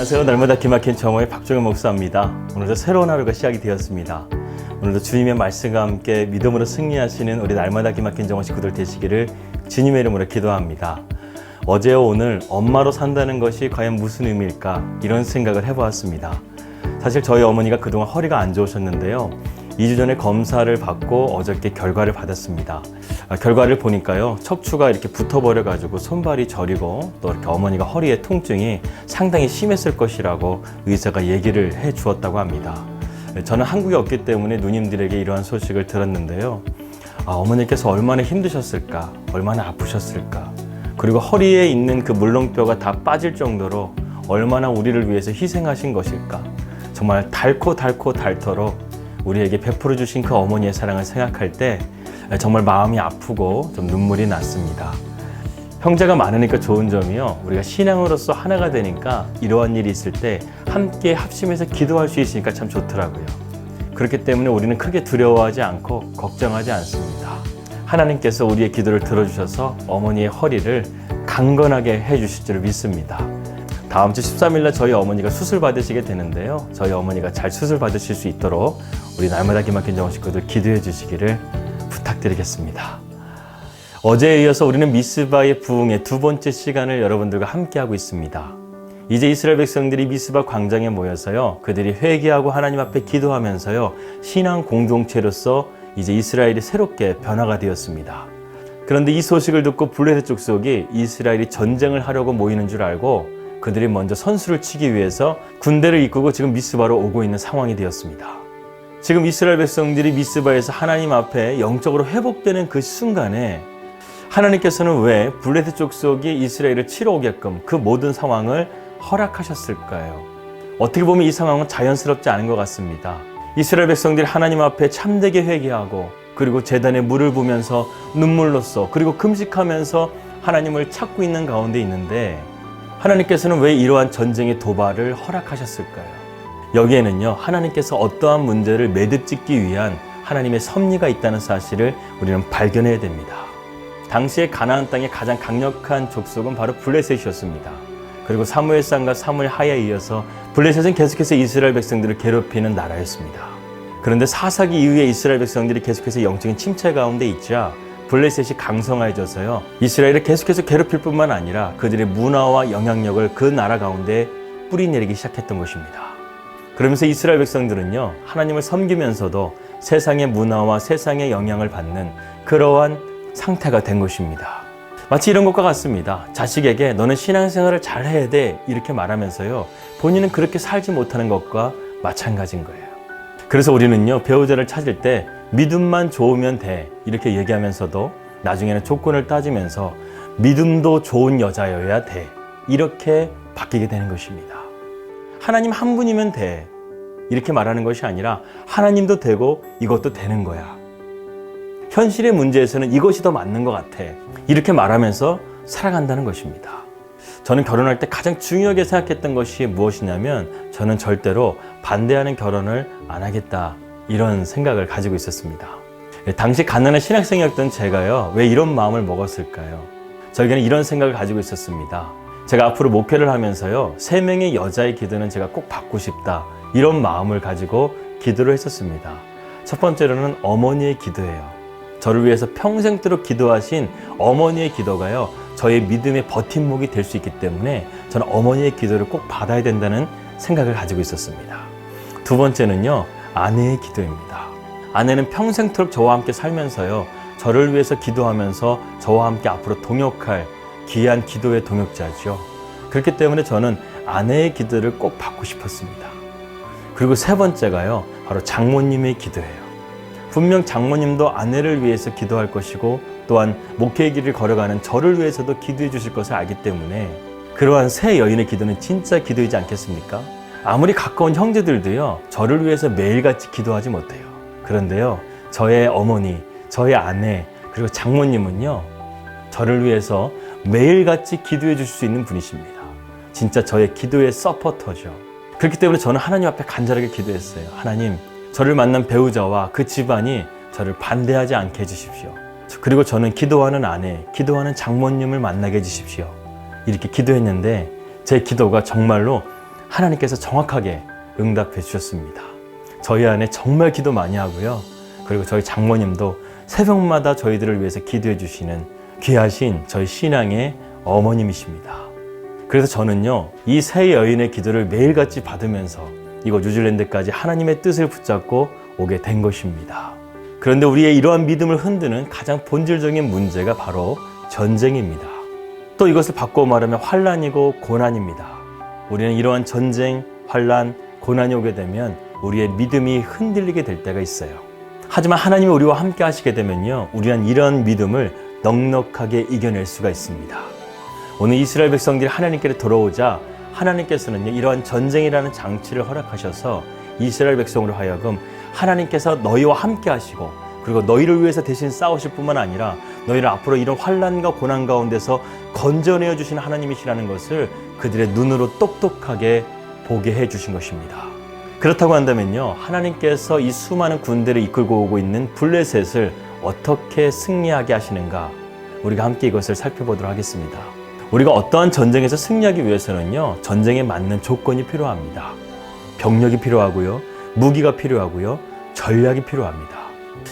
안녕하세요. 날마다 기막힌 정오의 박종현 목사입니다. 오늘도 새로운 하루가 시작이 되었습니다. 오늘도 주님의 말씀과 함께 믿음으로 승리하시는 우리 날마다 기막힌 정오 식구들 되시기를 주님의 이름으로 기도합니다. 어제와 오늘 엄마로 산다는 것이 과연 무슨 의미일까 이런 생각을 해보았습니다. 사실 저희 어머니가 그동안 허리가 안 좋으셨는데요. 2주 전에 검사를 받고 어저께 결과를 받았습니다. 결과를 보니까요, 척추가 이렇게 붙어버려가지고 손발이 저리고 또 이렇게 어머니가 허리에 통증이 상당히 심했을 것이라고 의사가 얘기를 해 주었다고 합니다. 저는 한국에 없기 때문에 누님들에게 이러한 소식을 들었는데요. 어머니께서 얼마나 힘드셨을까, 얼마나 아프셨을까, 그리고 허리에 있는 그 물렁뼈가 다 빠질 정도로 얼마나 우리를 위해서 희생하신 것일까. 정말 닳고 닳도록 우리에게 베풀어 주신 그 어머니의 사랑을 생각할 때 정말 마음이 아프고 좀 눈물이 났습니다. 형제가 많으니까 좋은 점이요, 우리가 신앙으로서 하나가 되니까 이러한 일이 있을 때 함께 합심해서 기도할 수 있으니까 참 좋더라고요. 그렇기 때문에 우리는 크게 두려워하지 않고 걱정하지 않습니다. 하나님께서 우리의 기도를 들어주셔서 어머니의 허리를 강건하게 해주실 줄 믿습니다. 다음 주 13일날 저희 어머니가 수술 받으시게 되는데요, 저희 어머니가 잘 수술 받으실 수 있도록 우리 날마다 기막힌 정오 식구들 기도해 주시기를 부탁드리겠습니다. 어제에 이어서 우리는 미스바의 부흥의 두 번째 시간을 여러분들과 함께하고 있습니다. 이제 이스라엘 백성들이 미스바 광장에 모여서요, 그들이 회개하고 하나님 앞에 기도하면서요, 신앙 공동체로서 이제 이스라엘이 새롭게 변화가 되었습니다. 그런데 이 소식을 듣고 블레셋 족속이 이스라엘이 전쟁을 하려고 모이는 줄 알고 그들이 먼저 선수를 치기 위해서 군대를 이끌고 지금 미스바로 오고 있는 상황이 되었습니다. 지금 이스라엘 백성들이 미스바에서 하나님 앞에 영적으로 회복되는 그 순간에 하나님께서는 왜 블레셋 족속이 이스라엘을 치러 오게끔 그 모든 상황을 허락하셨을까요? 어떻게 보면 이 상황은 자연스럽지 않은 것 같습니다. 이스라엘 백성들이 하나님 앞에 참되게 회개하고 그리고 제단에 물을 부면서 눈물로써 그리고 금식하면서 하나님을 찾고 있는 가운데 있는데 하나님께서는 왜 이러한 전쟁의 도발을 허락하셨을까요? 여기에는요, 하나님께서 어떠한 문제를 매듭짓기 위한 하나님의 섭리가 있다는 사실을 우리는 발견해야 됩니다. 당시에 가나안 땅의 가장 강력한 족속은 바로 블레셋이었습니다. 그리고 사무엘상과 사무엘 하에 이어서 블레셋은 계속해서 이스라엘 백성들을 괴롭히는 나라였습니다. 그런데 사사기 이후에 이스라엘 백성들이 계속해서 영적인 침체 가운데 있자 블레셋이 강성해져서요, 이스라엘을 계속해서 괴롭힐 뿐만 아니라 그들의 문화와 영향력을 그 나라 가운데 뿌리내리기 시작했던 것입니다. 그러면서 이스라엘 백성들은요, 하나님을 섬기면서도 세상의 문화와 세상의 영향을 받는 그러한 상태가 된 것입니다. 마치 이런 것과 같습니다. 자식에게 너는 신앙생활을 잘 해야 돼 이렇게 말하면서요, 본인은 그렇게 살지 못하는 것과 마찬가지인 거예요. 그래서 우리는요, 배우자를 찾을 때 믿음만 좋으면 돼 이렇게 얘기하면서도 나중에는 조건을 따지면서 믿음도 좋은 여자여야 돼 이렇게 바뀌게 되는 것입니다. 하나님 한 분이면 돼 이렇게 말하는 것이 아니라 하나님도 되고 이것도 되는 거야. 현실의 문제에서는 이것이 더 맞는 것 같아 이렇게 말하면서 살아간다는 것입니다. 저는 결혼할 때 가장 중요하게 생각했던 것이 무엇이냐면, 저는 절대로 반대하는 결혼을 안 하겠다 이런 생각을 가지고 있었습니다. 당시 가난한 신학생이었던 제가요, 왜 이런 마음을 먹었을까요? 저에게는 이런 생각을 가지고 있었습니다. 제가 앞으로 목회를 하면서요, 3명의 여자의 기도는 제가 꼭 받고 싶다 이런 마음을 가지고 기도를 했었습니다. 첫 번째로는 어머니의 기도예요. 저를 위해서 평생도록 기도하신 어머니의 기도가요, 저의 믿음의 버팀목이 될 수 있기 때문에 저는 어머니의 기도를 꼭 받아야 된다는 생각을 가지고 있었습니다. 두 번째는요, 아내의 기도입니다. 아내는 평생토록 저와 함께 살면서요, 저를 위해서 기도하면서 저와 함께 앞으로 동역할 귀한 기도의 동역자죠. 그렇기 때문에 저는 아내의 기도를 꼭 받고 싶었습니다. 그리고 세 번째가요, 바로 장모님의 기도예요. 분명 장모님도 아내를 위해서 기도할 것이고 또한 목회의 길을 걸어가는 저를 위해서도 기도해 주실 것을 알기 때문에 그러한 세 여인의 기도는 진짜 기도이지 않겠습니까? 아무리 가까운 형제들도요, 저를 위해서 매일같이 기도하지 못해요. 그런데요, 저의 어머니, 저의 아내, 그리고 장모님은요, 저를 위해서 매일같이 기도해 주실 수 있는 분이십니다. 진짜 저의 기도의 서포터죠. 그렇기 때문에 저는 하나님 앞에 간절하게 기도했어요. 하나님, 저를 만난 배우자와 그 집안이 저를 반대하지 않게 해주십시오. 그리고 저는 기도하는 아내, 기도하는 장모님을 만나게 해주십시오. 이렇게 기도했는데 제 기도가 정말로 하나님께서 정확하게 응답해 주셨습니다. 저희 안에 정말 기도 많이 하고요. 그리고 저희 장모님도 새벽마다 저희들을 위해서 기도해 주시는 귀하신 저희 신앙의 어머님이십니다. 그래서 저는요, 이 세 여인의 기도를 매일같이 받으면서 이곳 뉴질랜드까지 하나님의 뜻을 붙잡고 오게 된 것입니다. 그런데 우리의 이러한 믿음을 흔드는 가장 본질적인 문제가 바로 전쟁입니다. 또 이것을 바꿔 말하면 환난이고 고난입니다. 우리는 이러한 전쟁, 환난, 고난이 오게 되면 우리의 믿음이 흔들리게 될 때가 있어요. 하지만 하나님이 우리와 함께 하시게 되면요, 우리는 이런 믿음을 넉넉하게 이겨낼 수가 있습니다. 오늘 이스라엘 백성들이 하나님께로 돌아오자 하나님께서는요, 이러한 전쟁이라는 장치를 허락하셔서 이스라엘 백성으로 하여금 하나님께서 너희와 함께 하시고, 그리고 너희를 위해서 대신 싸우실 뿐만 아니라 너희를 앞으로 이런 환난과 고난 가운데서 건져내어 주신 하나님이시라는 것을 그들의 눈으로 똑똑하게 보게 해 주신 것입니다. 그렇다고 한다면요, 하나님께서 이 수많은 군대를 이끌고 오고 있는 블레셋을 어떻게 승리하게 하시는가, 우리가 함께 이것을 살펴보도록 하겠습니다. 우리가 어떠한 전쟁에서 승리하기 위해서는요, 전쟁에 맞는 조건이 필요합니다. 병력이 필요하고요, 무기가 필요하고요, 전략이 필요합니다.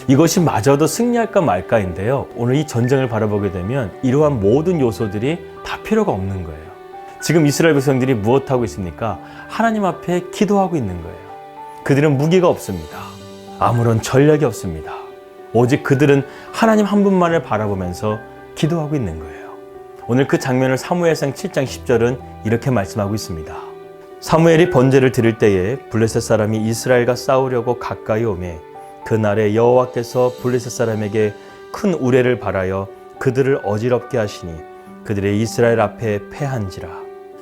이것이 마저도 승리할까 말까인데요, 오늘 이 전쟁을 바라보게 되면 이러한 모든 요소들이 다 필요가 없는 거예요. 지금 이스라엘 백성들이 무엇하고 있습니까? 하나님 앞에 기도하고 있는 거예요. 그들은 무기가 없습니다. 아무런 전략이 없습니다. 오직 그들은 하나님 한 분만을 바라보면서 기도하고 있는 거예요. 오늘 그 장면을 사무엘상 7장 10절은 이렇게 말씀하고 있습니다. 사무엘이 번제를 드릴 때에 블레셋 사람이 이스라엘과 싸우려고 가까이 오매 그날에 여호와께서 블레셋 사람에게 큰 우레를 발하여 그들을 어지럽게 하시니 그들의 이스라엘 앞에 패한지라.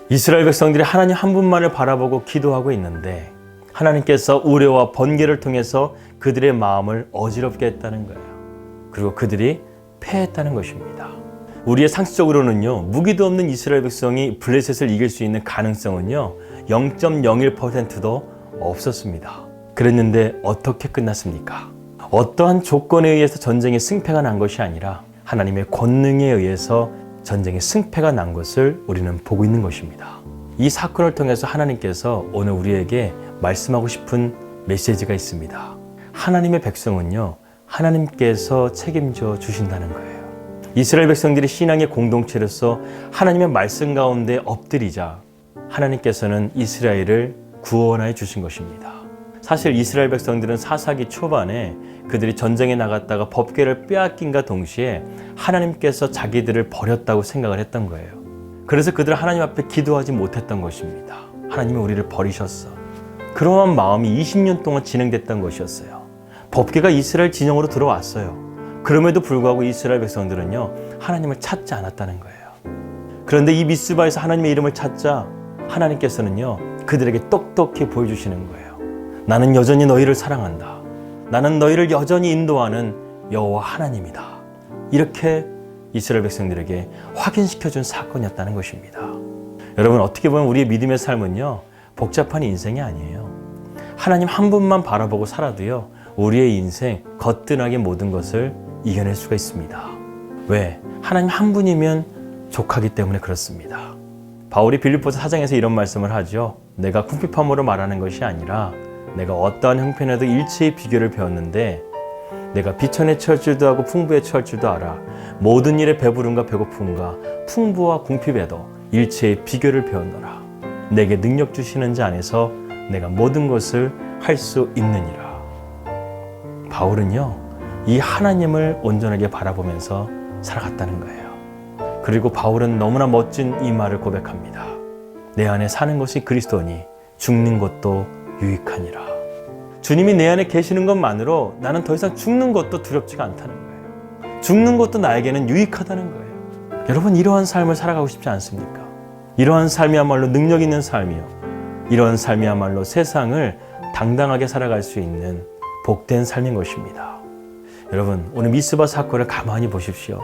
이스라엘 백성들이 하나님 한 분만을 바라보고 기도하고 있는데 하나님께서 우레와 번개를 통해서 그들의 마음을 어지럽게 했다는 거예요. 그리고 그들이 패했다는 것입니다. 우리의 상식적으로는요, 무기도 없는 이스라엘 백성이 블레셋을 이길 수 있는 가능성은요 0.01%도 없었습니다. 그랬는데 어떻게 끝났습니까? 어떠한 조건에 의해서 전쟁의 승패가 난 것이 아니라 하나님의 권능에 의해서 전쟁의 승패가 난 것을 우리는 보고 있는 것입니다. 이 사건을 통해서 하나님께서 오늘 우리에게 말씀하고 싶은 메시지가 있습니다. 하나님의 백성은요, 하나님께서 책임져 주신다는 거예요. 이스라엘 백성들이 신앙의 공동체로서 하나님의 말씀 가운데 엎드리자 하나님께서는 이스라엘을 구원하여 주신 것입니다. 사실 이스라엘 백성들은 사사기 초반에 그들이 전쟁에 나갔다가 법궤를 빼앗긴과 동시에 하나님께서 자기들을 버렸다고 생각을 했던 거예요. 그래서 그들은 하나님 앞에 기도하지 못했던 것입니다. 하나님이 우리를 버리셨어. 그러한 마음이 20년 동안 진행됐던 것이었어요. 법궤가 이스라엘 진영으로 들어왔어요. 그럼에도 불구하고 이스라엘 백성들은요, 하나님을 찾지 않았다는 거예요. 그런데 이 미스바에서 하나님의 이름을 찾자 하나님께서는요, 그들에게 똑똑히 보여주시는 거예요. 나는 여전히 너희를 사랑한다. 나는 너희를 여전히 인도하는 여호와 하나님이다. 이렇게 이스라엘 백성들에게 확인시켜준 사건이었다는 것입니다. 여러분, 어떻게 보면 우리의 믿음의 삶은요, 복잡한 인생이 아니에요. 하나님 한 분만 바라보고 살아도요, 우리의 인생 거뜬하게 모든 것을 이겨낼 수가 있습니다. 왜? 하나님 한 분이면 족하기 때문에 그렇습니다. 바울이 빌립보서 4장에서 이런 말씀을 하죠. 내가 궁핍함으로 말하는 것이 아니라 내가 어떠한 형편에도 일체의 비결을 배웠는데 내가 비천에 처할 줄도 하고 풍부에 처할 줄도 알아. 모든 일에 배부름과 배고픔과 풍부와 궁핍에도 일체의 비결을 배웠노라. 내게 능력 주시는 자 안에서 내가 모든 것을 할 수 있느니라. 바울은요, 이 하나님을 온전하게 바라보면서 살아갔다는 거예요. 그리고 바울은 너무나 멋진 이 말을 고백합니다. 내 안에 사는 것이 그리스도니 죽는 것도 유익하니라. 주님이 내 안에 계시는 것만으로 나는 더 이상 죽는 것도 두렵지가 않다는 거예요. 죽는 것도 나에게는 유익하다는 거예요. 여러분, 이러한 삶을 살아가고 싶지 않습니까? 이러한 삶이야말로 능력 있는 삶이요, 이러한 삶이야말로 세상을 당당하게 살아갈 수 있는 복된 삶인 것입니다. 여러분, 오늘 미스바 사건을 가만히 보십시오.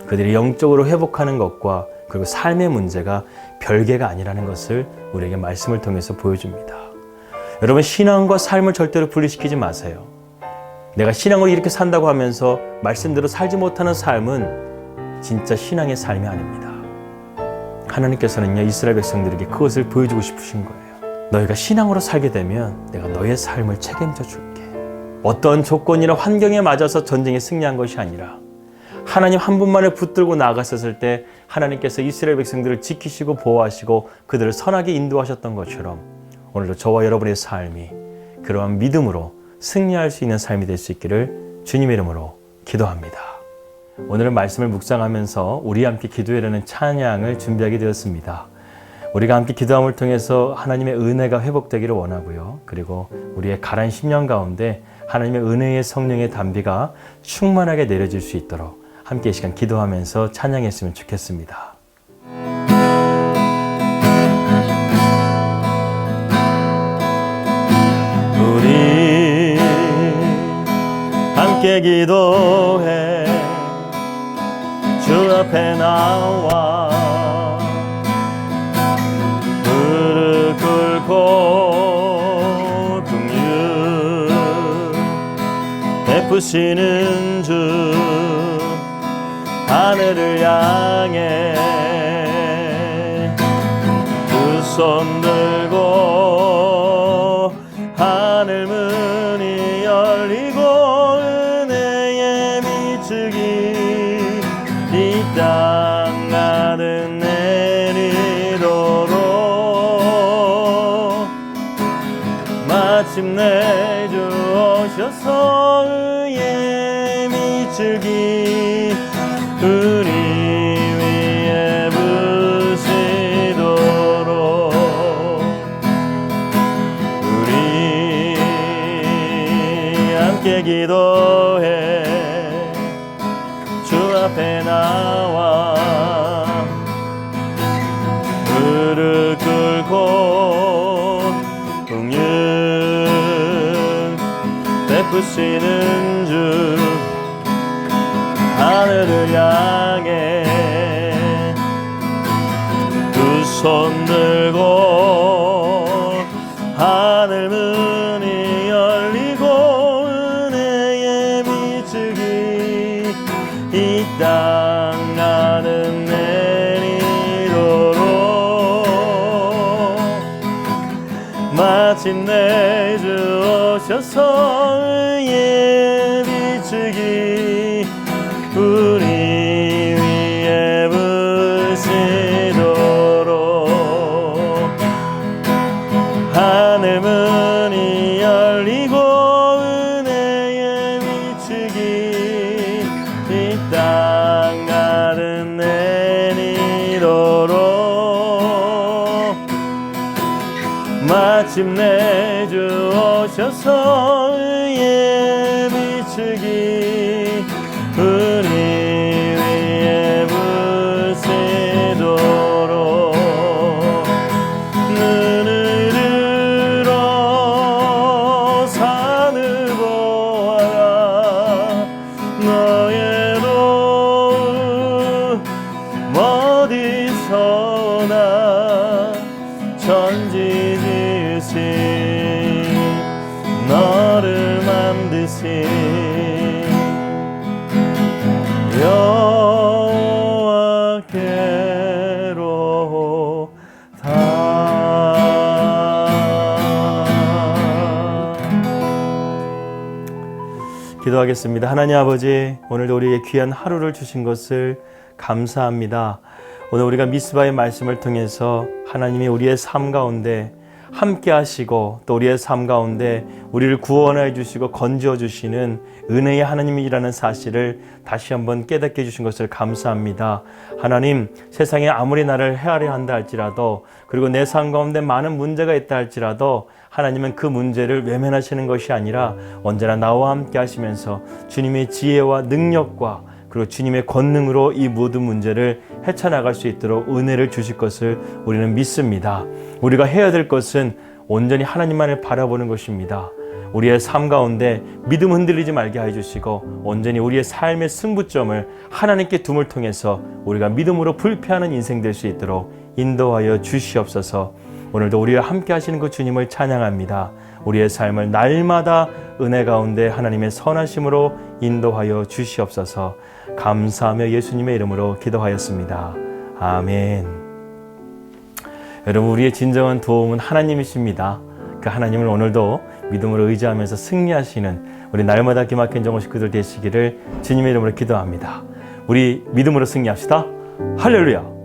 그들이 영적으로 회복하는 것과 그리고 삶의 문제가 별개가 아니라는 것을 우리에게 말씀을 통해서 보여줍니다. 여러분, 신앙과 삶을 절대로 분리시키지 마세요. 내가 신앙으로 이렇게 산다고 하면서 말씀대로 살지 못하는 삶은 진짜 신앙의 삶이 아닙니다. 하나님께서는요, 이스라엘 백성들에게 그것을 보여주고 싶으신 거예요. 너희가 신앙으로 살게 되면 내가 너의 삶을 책임져 줄게. 어떤 조건이나 환경에 맞아서 전쟁에 승리한 것이 아니라 하나님 한 분만을 붙들고 나아갔었을 때 하나님께서 이스라엘 백성들을 지키시고 보호하시고 그들을 선하게 인도하셨던 것처럼 오늘도 저와 여러분의 삶이 그러한 믿음으로 승리할 수 있는 삶이 될 수 있기를 주님의 이름으로 기도합니다. 오늘은 말씀을 묵상하면서 우리 함께 기도해라는 찬양을 준비하게 되었습니다. 우리가 함께 기도함을 통해서 하나님의 은혜가 회복되기를 원하고요. 그리고 우리의 가란 10년 가운데 하나님의 은혜의 성령의 단비가 충만하게 내려질 수 있도록 함께 이 시간 기도하면서 찬양했으면 좋겠습니다. 우리 함께 기도해 주 앞에 나와 무릎 꿇고 긍휼 베푸시는 주 하늘을 향해 두 손 들고 하늘 문이 열리고 은혜의 비추기 이 땅 가득 내리도록 마침내 주 오셔서 의의 비추기 우리 위에 부시도록 우리 함께 기도해 주 앞에 나와 무릎 꿇고 긍휼 베푸시는 주 하늘을 향해 두 손 들고 하늘 문이 열리고 은혜의 비추기 이 땅 가득 내리도록 마침내 주 오셔서 의의 비추기 우리 위에 부시도록 하늘 문이 열리고 은혜의 비추기 이 땅 가득 내리도록 마침내 주 오셔서 의의 비추기 우리 위에 부시도록 눈을 들어 산을 보아라 너의 도움 어디서 오나 천지 지으신 너를 만드신 여호와께로다. 기도하겠습니다. 하나님 아버지, 오늘도 우리에게 귀한 하루를 주신 것을 감사합니다. 오늘 우리가 미스바의 말씀을 통해서 하나님이 우리의 삶 가운데 함께 하시고 또 우리의 삶 가운데 우리를 구원해 주시고 건져 주시는 은혜의 하나님이라는 사실을 다시 한번 깨닫게 해주신 것을 감사합니다. 하나님, 세상에 아무리 나를 헤아려 한다 할지라도 그리고 내 삶 가운데 많은 문제가 있다 할지라도 하나님은 그 문제를 외면하시는 것이 아니라 언제나 나와 함께 하시면서 주님의 지혜와 능력과 그리고 주님의 권능으로 이 모든 문제를 헤쳐나갈 수 있도록 은혜를 주실 것을 우리는 믿습니다. 우리가 해야 될 것은 온전히 하나님만을 바라보는 것입니다. 우리의 삶 가운데 믿음 흔들리지 말게 해주시고 온전히 우리의 삶의 승부점을 하나님께 둠을 통해서 우리가 믿음으로 불패하는 인생 될 수 있도록 인도하여 주시옵소서. 오늘도 우리와 함께 하시는 그 주님을 찬양합니다. 우리의 삶을 날마다 은혜 가운데 하나님의 선하심으로 인도하여 주시옵소서. 감사하며 예수님의 이름으로 기도하였습니다. 아멘. 여러분, 우리의 진정한 도움은 하나님이십니다. 그 하나님을 오늘도 믿음으로 의지하면서 승리하시는 우리 날마다 기막힌 정원 식구들 되시기를 주님의 이름으로 기도합니다. 우리 믿음으로 승리합시다. 할렐루야!